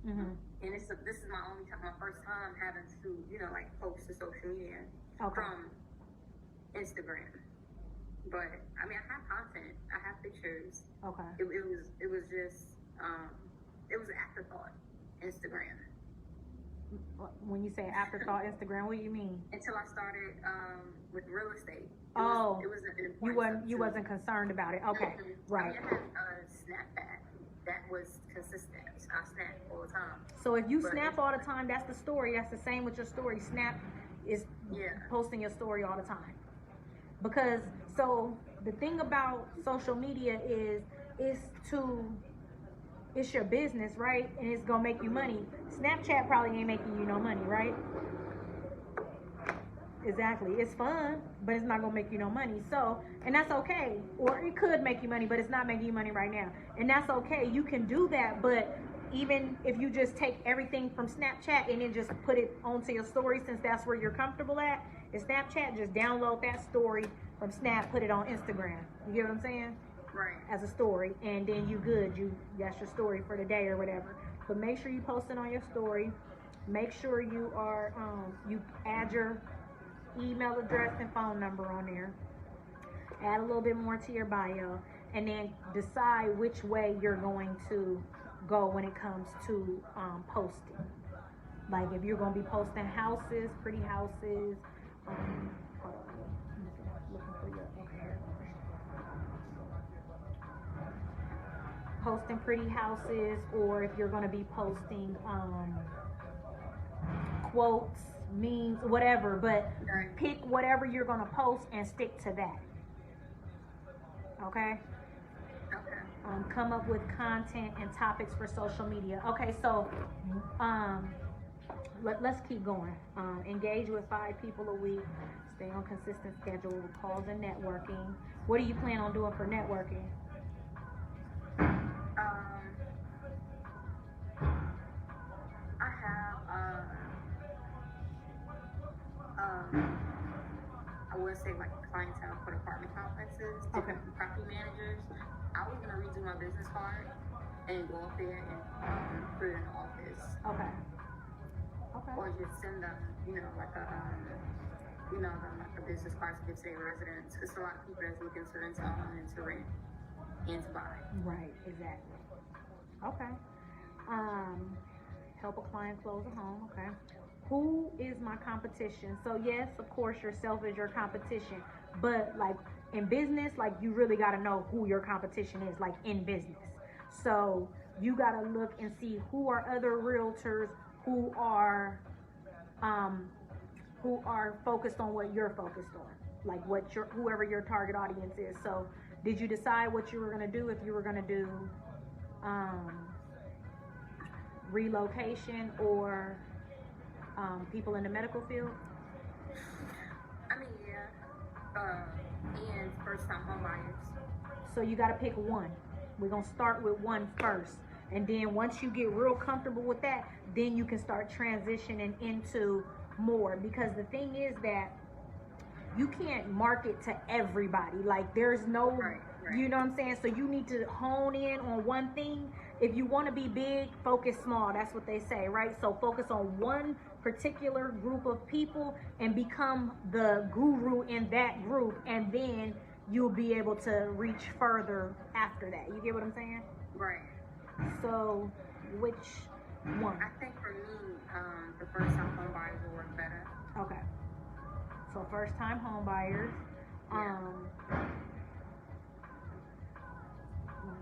And this is my first time having to, like post to social media from Instagram. But I mean, I have content, I have pictures. Okay. It was just it was an afterthought, Instagram. When you say afterthought Instagram, what do you mean? Until I started with real estate. It was an important you wasn't concerned about it. Okay, right. I mean, I had Snapchat that was consistent. I snap all the time. So if you snap all the time, that's the story. That's the same with your story. Snap is posting your story all the time. Because so the thing about social media is it's your business, right? And it's gonna make you money. Snapchat probably ain't making you no money, right? Exactly. It's fun, but it's not gonna make you no money. So, and that's okay. Or it could make you money, but it's not making you money right now. And that's okay. You can do that, but even if you just take everything from Snapchat and then just put it onto your story, since that's where you're comfortable at, in Snapchat, just download that story from Snap, put it on Instagram. You get what I'm saying? Right. As a story, and then you good. That's your story for the day or whatever. But make sure you post it on your story. Make sure you are you add your email address and phone number on there. Add a little bit more to your bio, and then decide which way you're going to go when it comes to posting. Like if you're going to be posting houses, pretty houses. Hold on, looking for your okay. Posting pretty houses, or if you're going to be posting quotes, memes, whatever, but pick whatever you're going to post and stick to that. Okay? Come up with content and topics for social media. Okay, so let's keep going. Engage with 5 people a week. Stay on consistent schedule with calls and networking. What do you plan on doing for networking? I have I would say like clientele for apartment complexes, different property managers. I was gonna redo my business card and go up there and put it in the office. Okay. Or just send them, like a business card to give to their residents. Because a lot of people that's looking to rent and to rent and to buy. Right, exactly. Okay. Help a client close a home. Okay. Who is my competition? So yes, of course, yourself is your competition, but like in business, like you really got to know who your competition is, like in business. So you got to look and see who are other realtors who are focused on what you're focused on, like whoever your target audience is. So did you decide what you were going to do? If you were going to do relocation or people in the medical field? I mean, and first-time home buyers. So you got to pick one. We're going to start with one first. And then once you get real comfortable with that, then you can start transitioning into more. Because the thing is that you can't market to everybody. Like there's no, right. You know what I'm saying? So you need to hone in on one thing. If you want to be big, focus small. That's what they say, right? So focus on one particular group of people and become the guru in that group, and then you'll be able to reach further after that. You get what I'm saying? Right. So which one? I think for me, the first-time home buyers will work better. Okay. So first-time home buyers.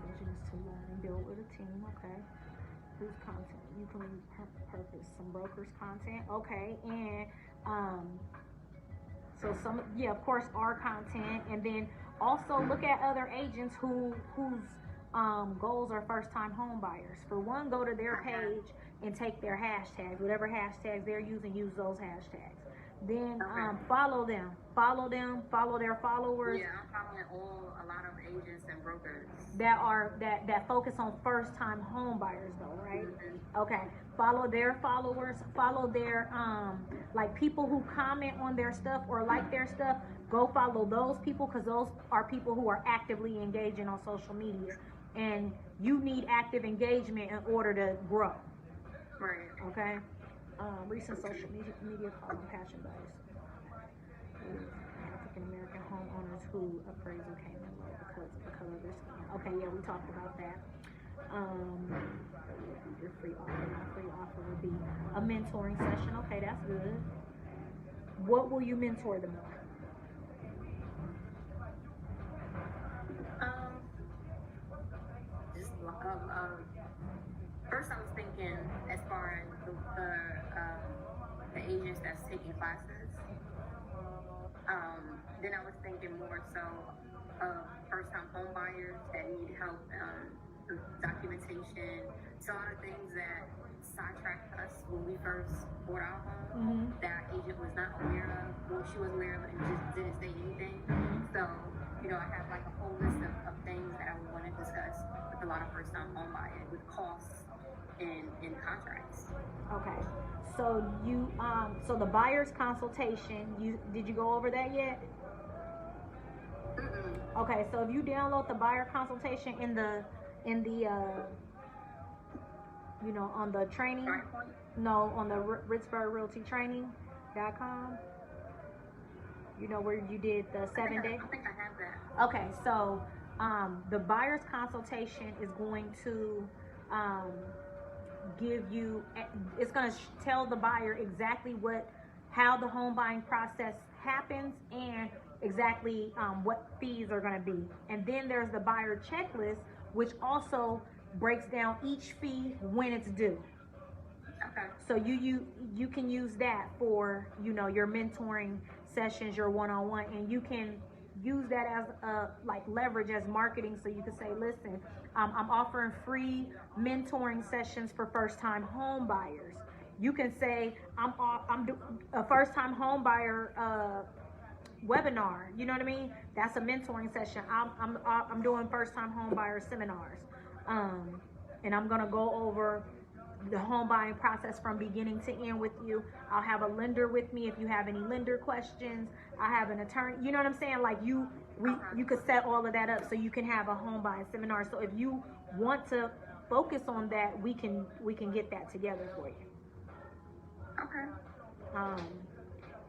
Vision is to learn and build with a team. Okay. Whose content? You can repurpose some brokers' content. Okay. And so of course, our content, and then also look at other agents whose goals are first-time home buyers. For one, go to their page and take their hashtags, whatever hashtags they're using, use those hashtags. Then follow them, follow their followers. Yeah, I'm following a lot of agents and brokers that focus on first-time home buyers, though, right? Mm-hmm. Okay, follow their followers, follow their like people who comment on their stuff or like their stuff. Go follow those people, because those are people who are actively engaging on social media, and you need active engagement in order to grow. Right. Okay. Recent social media call on passion buyers with African American homeowners who appraisal came in low because of the color of their skin. Okay, yeah, we talked about that. Your free offer, my free offer would be a mentoring session. Okay, that's good. What will you mentor them on? Just first I was thinking as far as the agents that's taking classes. Then I was thinking more so of first-time home buyers that need help with documentation. So a lot of things that sidetracked us when we first bought our home that our agent was not aware of, or she was aware of it and just didn't say anything. So, I have like a whole list of things that I would want to discuss with a lot of first-time home buyers with costs and contracts. Okay. So so the buyer's consultation, did you go over that yet? Okay, so if you download the buyer consultation in the on the training, no, on the Ritzberg Realty Training.com, where you did the 7 day. I think I have that. Okay, so the buyer's consultation is going to give you, it's going to tell the buyer exactly how the home buying process happens and exactly what fees are going to be. And then there's the buyer checklist, which also breaks down each fee when it's due. Okay. So you can use that for your mentoring sessions, your one-on-one, and you can use that as like leverage as marketing. So you can say, listen, I'm offering free mentoring sessions for first-time home buyers. You can say I'm doing a first-time home buyer webinar. You know what I mean? That's a mentoring session. I'm doing first-time home buyer seminars, and I'm gonna go over the home buying process from beginning to end with you. I'll have a lender with me if you have any lender questions. I have an attorney. You know what I'm saying? Like you could set all of that up so you can have a home buying seminar. So if you want to focus on that, we can get that together for you. Okay.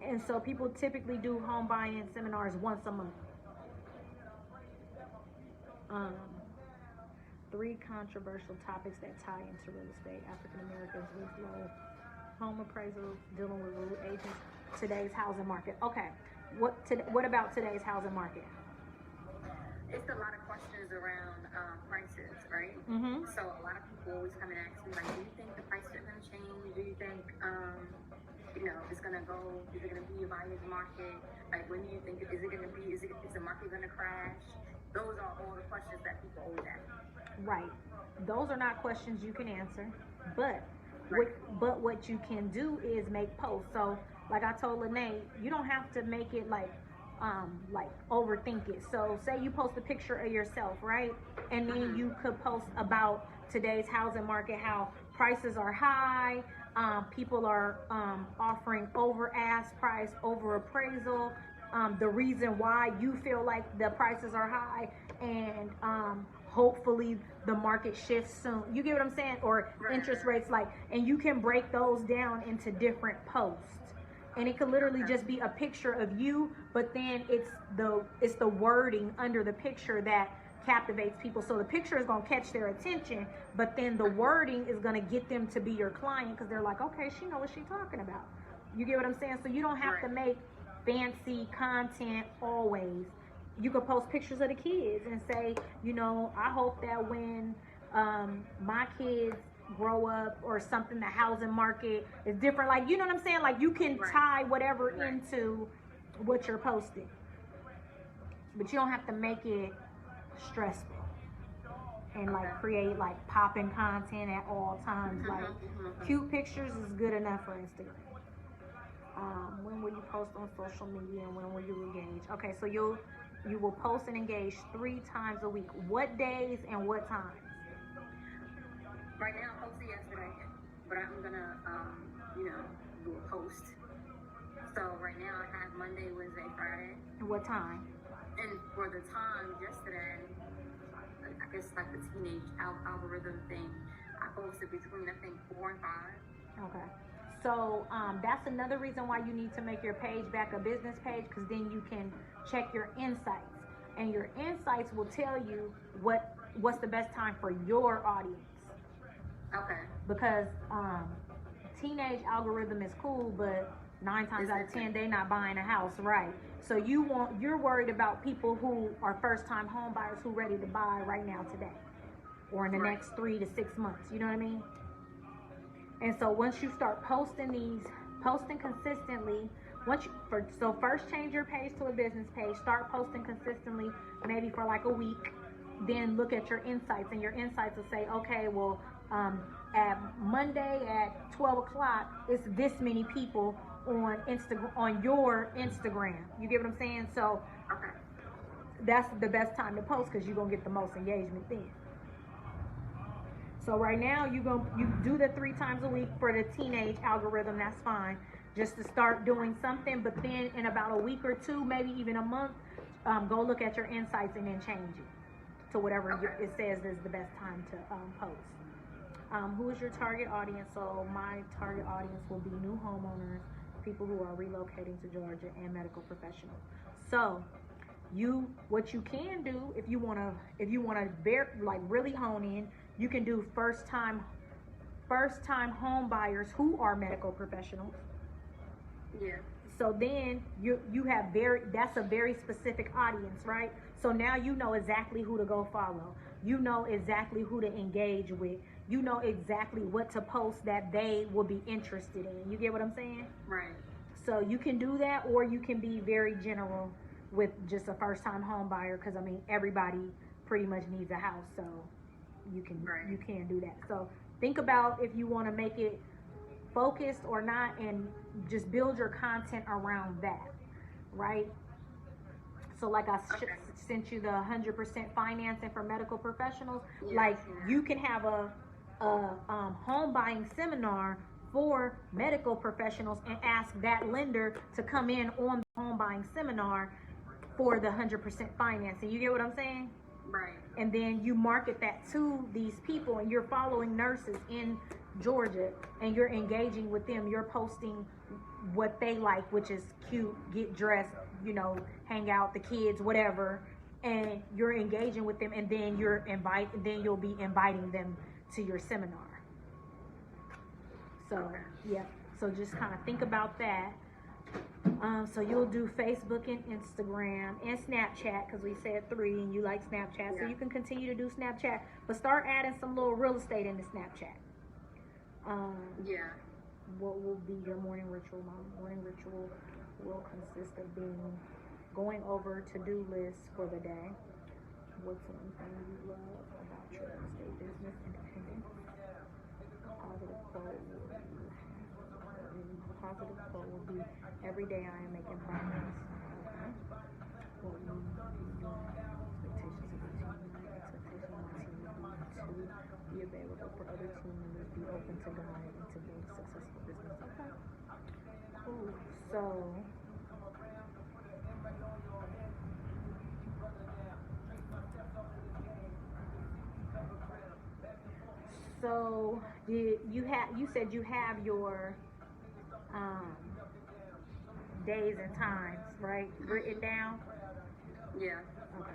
And so people typically do home buying seminars once a month. 3 controversial topics that tie into real estate. African Americans with low home appraisals, dealing with rude agents, today's housing market. Okay, what about today's housing market? It's a lot of questions around prices, right? So a lot of people always come and ask me, like, do you think the prices are going to change? Do you think, it's going to go? Is it going to be a buyer's market? Like, when do you think is the market going to crash? Those are all the questions that people always ask. Right. Those are not questions you can answer, but what you can do is make posts. So, like I told Lene, you don't have to make it like overthink it. So, say you post a picture of yourself, right? And then you could post about today's housing market, how prices are high, people are offering over ask price, over appraisal, the reason why you feel like the prices are high, and hopefully the market shifts soon. You get what I'm saying? Or interest rates, and you can break those down into different posts. And it could literally just be a picture of you, but then it's the wording under the picture that captivates people. So the picture is going to catch their attention, but then the wording is going to get them to be your client, because they're like, okay, she knows what she's talking about. You get what I'm saying? So you don't have to make fancy content always. You could post pictures of the kids and say, I hope that when my kids grow up or something, the housing market is different. Like, you know what I'm saying? Like, you can tie whatever into what you're posting, but you don't have to make it stressful and create popping content at all times. Cute pictures is good enough for Instagram. When will you post on social media, and when will you engage? Okay, so you will post and engage 3 times a week. What days and what times? Right now, I posted yesterday, but I'm gonna, do a post. So right now, I have Monday, Wednesday, Friday. And what time? And for the time yesterday, I guess the teenage algorithm thing, I posted between, I think, 4 and 5. Okay. So that's another reason why you need to make your page back a business page, because then you can check your insights, and your insights will tell you what's the best time for your audience. Okay. Because teenage algorithm is cool, but 9 times out of 10 they're not buying a house, right? So you're worried about people who are first time home buyers who ready to buy right now today, or in the next 3 to 6 months. You know what I mean? And so once you start posting consistently, first change your page to a business page, start posting consistently, maybe for like a week, then look at your insights, and your insights will say, okay, well, at Monday at 12 o'clock, it's this many people on your Instagram. You get what I'm saying? So that's the best time to post, because you're gonna get the most engagement then. So right now you do the 3 times a week for the teenage algorithm. That's fine, just to start doing something. But then in about a week or 2, maybe even a month, go look at your insights and then change it to whatever it says is the best time to post. Who is your target audience? So my target audience will be new homeowners, people who are relocating to Georgia, and medical professionals. So what you can do, if you wanna really hone in, you can do first time home buyers who are medical professionals. Yeah. So then you have that's a very specific audience, right? So now you know exactly who to go follow. You know exactly who to engage with. You know exactly what to post that they will be interested in. You get what I'm saying? Right. So you can do that, or you can be very general with just a first time home buyer, because I mean everybody pretty much needs a house, so you can do that. So think about if you want to make it focused or not, and just build your content around that, right? So like I sent you the 100% financing for medical professionals. You can have a home buying seminar for medical professionals and ask that lender to come in on the home buying seminar for the 100% financing. You get what I'm saying? Right. And then you market that to these people, and you're following nurses in Georgia, and you're engaging with them. You're posting what they like, which is cute, get dressed, hang out, the kids, whatever, and you're engaging with them, and then you'll be inviting them to your seminar. So so just kind of think about that. So you'll do Facebook and Instagram and Snapchat, because we said 3 and you like Snapchat. So you can continue to do Snapchat, but start adding some little real estate into Snapchat. What will be your morning ritual? My morning ritual will consist of going over to-do lists for the day. What's one thing you love about your real estate business? Independence. Positive quote will be, every day I am making progress. Okay. What will be your expectations of your team? My expectation of my team will be to be available for other team members, be open to God, and to build a successful business. Okay. Cool. So you said you have your days and times, right? Written down? Yeah. Okay.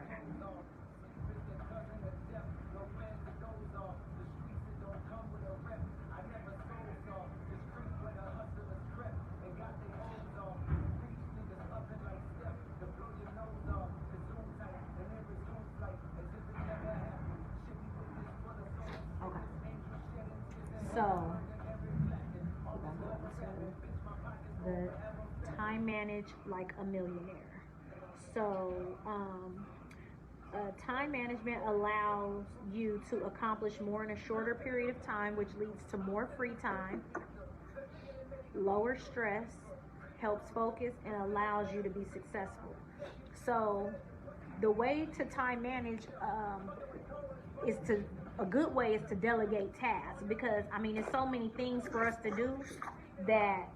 Okay. So the time manage like a millionaire. So time management allows you to accomplish more in a shorter period of time, which leads to more free time, lower stress, helps focus, and allows you to be successful. So the way to time manage a good way is to delegate tasks, because I mean, there's so many things for us to do that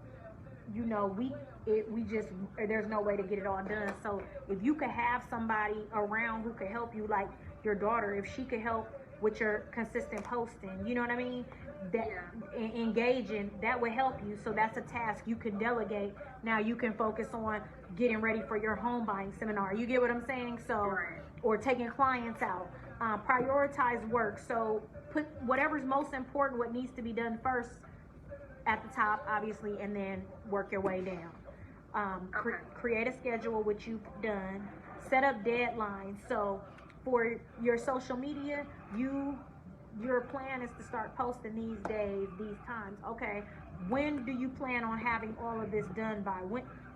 there's no way to get it all done. So if you could have somebody around who could help you, like your daughter, if she could help with your consistent posting. You know what I mean? That Yeah. engaging, that would help you. So that's a task you can delegate. Now you can focus on getting ready for your home buying seminar. You get what I'm saying? So, Right. or taking clients out. Prioritize work. So put whatever's most important, what needs to be done first at the top, obviously, and then work your way down. Okay. Create a schedule, which you've done. Set up deadlines. So for your social media, your plan is to start posting these days, these times. Okay, when do you plan on having all of this done by?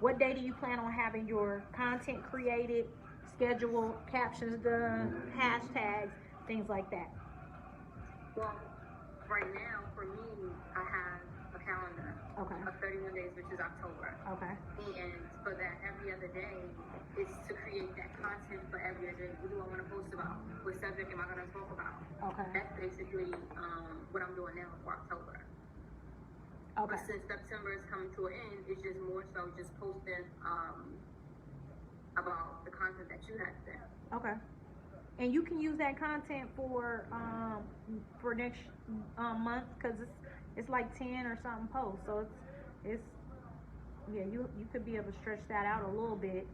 What day do you plan on having your content created, schedule, captions done, hashtags, things like that? Well, right now, for me, I have a calendar Okay. of 31 days, which is October. Okay. And for that, every other day is to create that content for every other day. What do I want to post about? What subject am I going to talk about? Okay. That's basically what I'm doing now for October. Okay. But since September is coming to an end, it's just more so just posting about the content that you have there. Okay. And you can use that content for next month, because it's like 10 or something posts. So it's yeah, you could be able to stretch that out a little bit,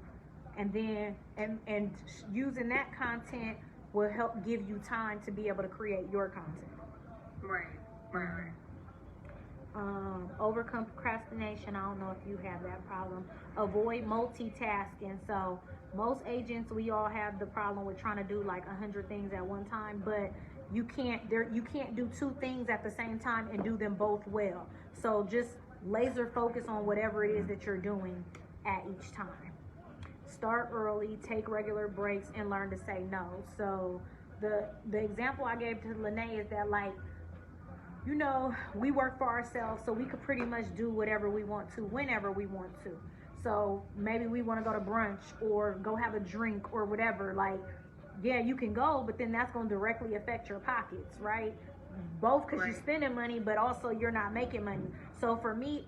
and then and using that content will help give you time to be able to create your content. Right. Overcome procrastination. I don't know if you have that problem. Avoid multitasking. So most agents, we all have the problem with trying to do like 100 things at one time, but you can't do two things at the same time and do them both well. So just laser focus on whatever it is that you're doing at each time. Start early, take regular breaks, and learn to say no. So the example I gave to Lene is that, like, you know, we work for ourselves, so we could pretty much do whatever we want to, whenever we want to. So maybe we want to go to brunch or go have a drink or whatever. Like, yeah, you can go, but then that's going to directly affect your pockets, right? Both because you're spending money, but also you're not making money. So for me,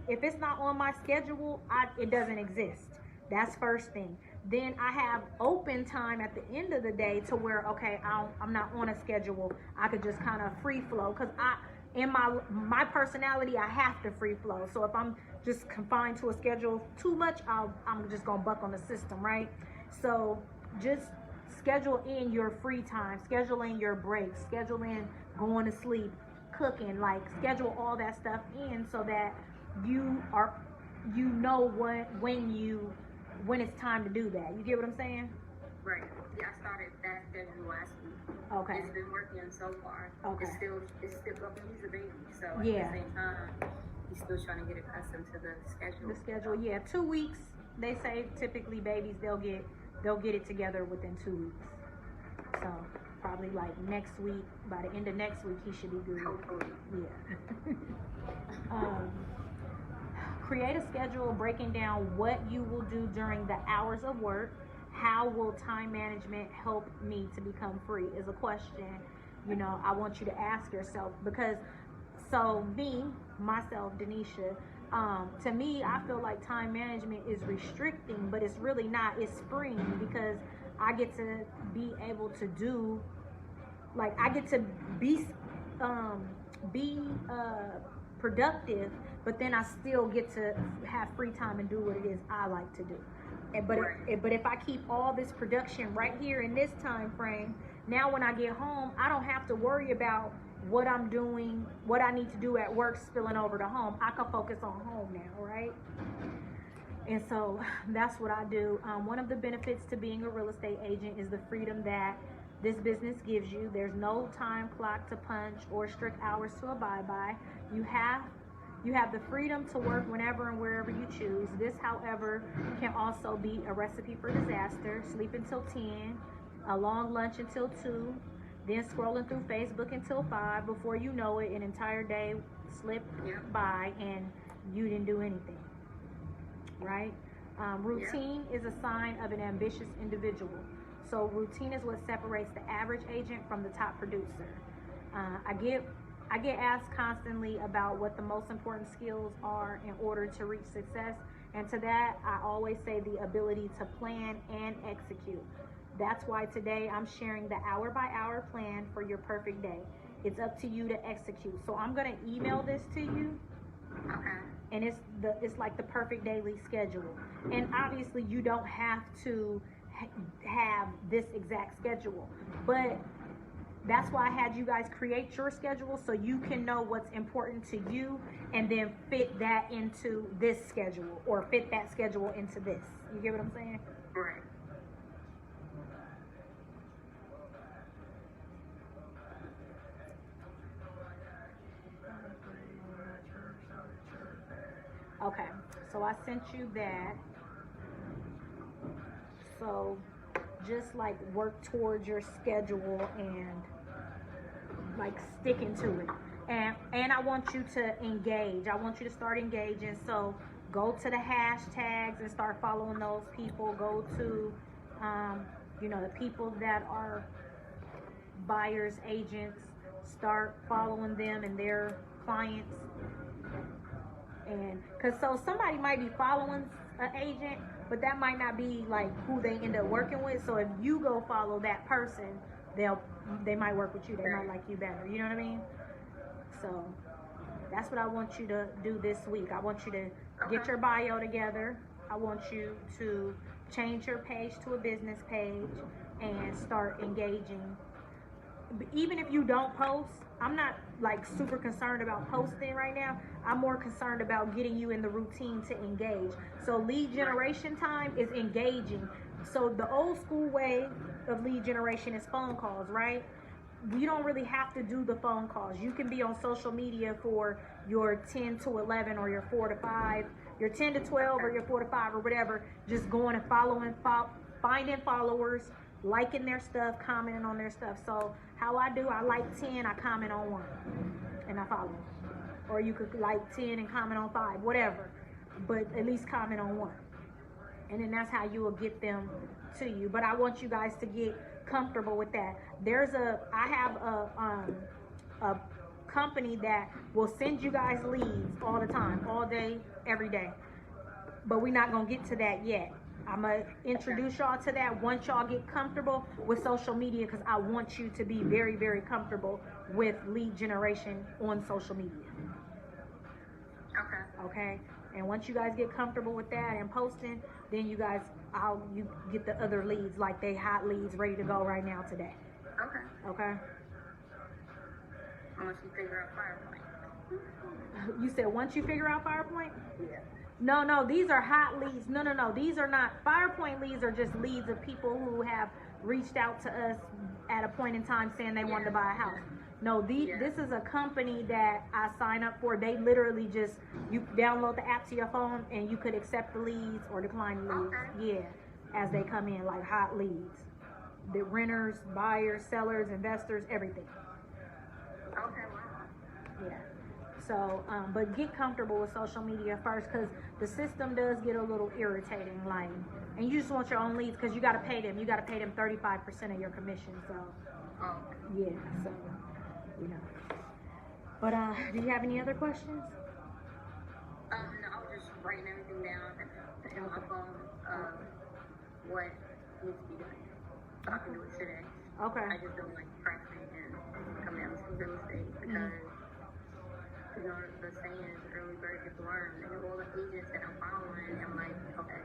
if it's not on my schedule, it doesn't exist. That's first thing. Then I have open time at the end of the day to where, okay, I'm not on a schedule. I could just kind of free flow, because in my personality, I have to free flow. So if I'm just confined to a schedule too much, I'm just gonna buck on the system, right? So just schedule in your free time, schedule in your breaks, schedule in going to sleep, cooking, like schedule all that stuff in so that you know when it's time to do that. You get what I'm saying? Right. Yeah, I started that schedule last week. Okay. It's been working so far. Okay. It's still up, and he's a baby, so at Yeah. the same time, he's still trying to get accustomed to the schedule. The schedule, yeah. 2 weeks. They say typically babies they'll get it together within 2 weeks. So probably like next week, by the end of next week, he should be good. Hopefully. Yeah. Create a schedule breaking down what you will do during the hours of work. How will time management help me to become free is a question, you know, I want you to ask yourself, because so myself, Danesha, to me, I feel like time management is restricting, but it's really not. It's freeing, because I get to be able to do, like, I get to be productive, but then I still get to have free time and do what it is I like to do. But if I keep all this production right here in this time frame, now when I get home, I don't have to worry about what I'm doing, what I need to do at work spilling over to home. I can focus on home now, right? And so that's what I do. One of the benefits to being a real estate agent is the freedom that this business gives you. There's no time clock to punch or strict hours to abide by. You have the freedom to work whenever and wherever you choose. This, however, can also be a recipe for disaster. Sleep until 10, a long lunch until 2, then scrolling through Facebook until 5. Before you know it, an entire day slipped by and you didn't do anything, right? Routine is a sign of an ambitious individual. So routine is what separates the average agent from the top producer. I get asked constantly about what the most important skills are in order to reach success. And to that, I always say the ability to plan and execute. That's why today I'm sharing the hour by hour plan for your perfect day. It's up to you to execute. So I'm gonna email this to you, Okay. and it's like the perfect daily schedule. And obviously you don't have to have this exact schedule, but that's why I had you guys create your schedule so you can know what's important to you and then fit that into this schedule or fit that schedule into this. You get what I'm saying? Right. Okay, so I sent you that. So just like work towards your schedule and like sticking to it. And I want you to engage. I want you to start engaging. So go to the hashtags and start following those people. Go to the people that are buyers agents. Start following them and their clients. And because so somebody might be following an agent, but that might not be like who they end up working with. So if you go follow that person, they might work with you. They might like you better. You know what I mean? So that's what I want you to do this week. I want you to get your bio together. I want you to change your page to a business page and start engaging. Even if you don't post, I'm not like super concerned about posting right now. I'm more concerned about getting you in the routine to engage. So lead generation time is engaging. So the old school way of lead generation is phone calls, right? You don't really have to do the phone calls. You can be on social media for your 10 to 11 or your 4 to 5, your 10 to 12 or your 4 to 5 or whatever. Just going and finding followers, liking their stuff, commenting on their stuff. So how I do, I like 10, I comment on 1, and I follow. Or you could like 10 and comment on 5, whatever. But at least comment on 1. And then that's how you will get them to you. But I want you guys to get comfortable with that. I have a company that will send you guys leads all the time, all day, every day. But we're not gonna get to that yet. I'm gonna introduce y'all to that once y'all get comfortable with social media, because I want you to be very, very comfortable with lead generation on social media. Okay. And once you guys get comfortable with that and posting, then you get the other leads, like they hot leads ready to go right now today. Okay. Once you figure out PowerPoint. You said once you figure out PowerPoint? Yeah. No, these are hot leads. No, these are not. PowerPoint leads are just leads of people who have reached out to us at a point in time saying they wanted to buy a house. No, this is a company that I sign up for. They literally you download the app to your phone and you could accept the leads or decline the leads. Yeah, as they come in, like hot leads. The renters, buyers, sellers, investors, everything. Okay, wow. Yeah. So, but get comfortable with social media first, because the system does get a little irritating, like, and you just want your own leads because you got to pay them. You got to pay them 35% of your commission. So, yeah. So, But do you have any other questions? No, I was just writing everything down in my phone. What needs to be done, so I can do it today. Okay. I just don't like pressing and coming out with real estate because. The saying is early bird gets worm. And all the agents that I'm following, I'm like, okay,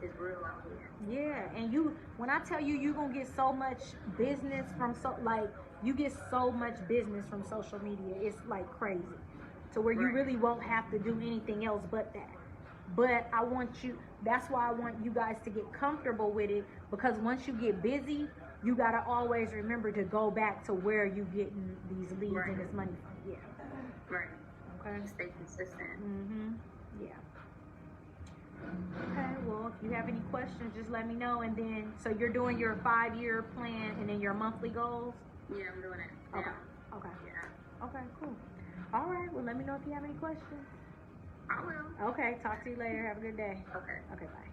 it's real out here. Yeah, and when I tell you, you're gonna get so much business you get so much business from social media. It's like crazy, to where you really won't have to do anything else but that. But that's why I want you guys to get comfortable with it, because once you get busy, you gotta always remember to go back to where you getting these leads and this money from. Yeah. Right. Okay. Stay consistent. Yeah. Okay. Well, if you have any questions, just let me know. And then, so you're doing your 5-year plan and then your monthly goals. Yeah, I'm doing it. Okay. Now. Okay. Yeah. Okay. Cool. All right. Well, let me know if you have any questions. I will. Okay. Talk to you later. Have a good day. Okay. Okay. Bye.